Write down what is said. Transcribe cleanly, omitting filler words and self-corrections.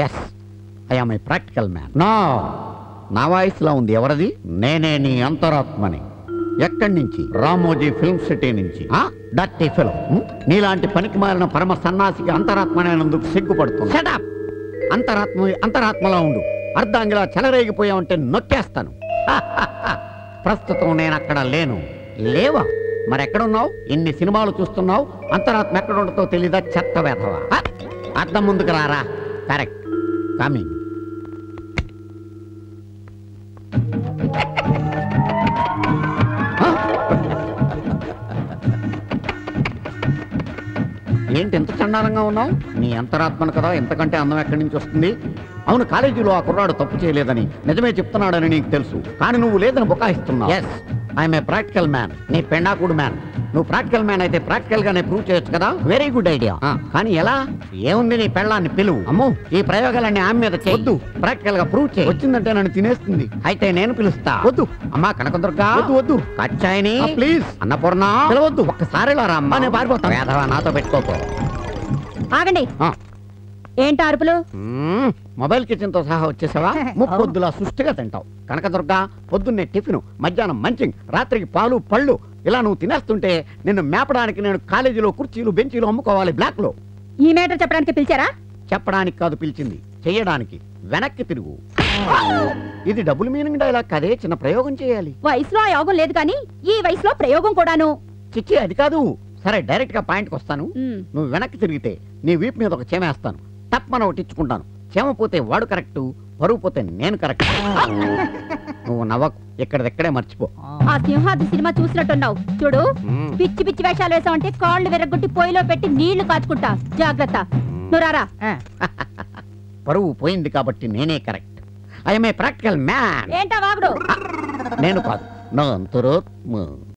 Yes, I am a practical man. నా వాయిస్లో ఉంది ఎవరది? నేనే నీ అంతరాత్మని. ఎక్కడి నుంచి? రామోజీ ఫిల్మ్ సిటీ నుంచి. Dirty film. నీలాంటి పనికి మారిన పరమ సన్నాసికి అంతరాత్మనేందుకు సిగ్గుపడుతుంది. షటప్! అంతరాత్మలో ఉండు. అర్ధాంగిలా చెలరేగిపోయావంటే నొక్కేస్తాను. ప్రస్తుతం నేను అక్కడ లేను. లేవా? మరెక్కడున్నావు? ఇన్ని సినిమాలు చూస్తున్నావు, అంతరాత్మ ఎక్కడుండతో తెలీదా? చెత్త వేధవా. అర్థం ముందుకు రారా. Correct, coming. ఏంటి ఎంత చండాలంగా ఉన్నావు? నీ అంతరాత్మను కదా, ఎంతకంటే అందం ఎక్కడి నుంచి వస్తుంది? అవును, కాలేజీలో ఆ కుర్రాడు తప్పు చేయలేదని, నిజమే చెప్తున్నాడని నీకు తెలుసు, కానీ నువ్వు లేదని బుకాయిస్తున్నావు. Yes, I'm a practical man. నీ పెండాకుడు మ్యాన్. నువ్వు ప్రాక్టికల్ మ్యాన్ అయితే ప్రాక్టికల్ గానే ప్రూవ్ చేయొచ్చు కదా. Very good idea. కానీ ఎలా? ఏముంది, నీ పెళ్ళాన్ని పిలువు. అమ్మో, ఈ ప్రయోగాలన్నీ ఆమె మీద చేయొద్దు. ప్రాక్టికల్ గా ప్రూవ్ చేయి. వచ్చిందంటే నన్ను తినేస్తుంది. అయితే నేను పిలుస్తా. వద్దు అమ్మా కనకదుర్గా. వద్దు. కచ్చాయిని ప్లీజ్. అన్నపూర్ణ పిలవద్దు. ఒక్కసారి రా అమ్మా, నేను పారిపోతాను. వేధవా, నాతో పెట్టుకోకు. ఆగండి. ఏంటి అరుపులు? మొబైల్ కిచెన్ తో సహా వచ్చేసావా? ముప్పొద్దులా సుష్టిగా తింటావు. కనకదుర్గా, పొద్దున్నే టిఫిన్, మధ్యాహ్నం మంచింగ్, రాత్రికి పాలు పళ్ళు. ఇలా నువ్వు తినేస్తుంటే నిన్ను మేపడానికి నేను కాలేజీలో కుర్చీలు బెంచీలు అమ్ముకోవాలి బ్లాక్ లో. ఈ మేటర్ చెప్పడానికి పిలిచారా? చెప్పడానికి కాదు పిలిచింది, చెయ్యడానికి. వెనక్కి తిరుగు. ఇది డబుల్ మీనింగ్ డైలాగ్ కదే, చిన్న ప్రయోగం చేయాలి. వయసులో ఆ యోగం లేదు కానీ ఈ వయసులో ప్రయోగం కూడాను. చిచ్చి, అది కాదు. సరే, డైరెక్ట్ గా పాయింట్కి వస్తాను. నువ్వు వెనక్కి తిరిగితే నీ వీపు మీద ఒక చేమేస్తాను. తప్పన ఒకటి ఇచ్చుకుంటాను. చేమ పోతే వాడు కరెక్ట్, పరువు పోతే నేను కరెక్ట్. నువ్వు నవ్వకు, ఇక్కడిదెక్కడే మర్చిపో. ఆ సింహాద్రి సినిమా చూసినట్టున్నావు. చూడు, పిచ్చి పిచ్చి వేషాలు వేసావంటే కాళ్ళు విరగొట్టి పొయ్యిలో పెట్టి నీళ్లు కాచుకుంటా. జాగ్రత్త. నువ్వు రారా. పరువు పోయింది కాబట్టి నేనే correct. I'm a practical man. ఏంటా వాగుడు? నేను కాదు, నా అంతరాత్మ.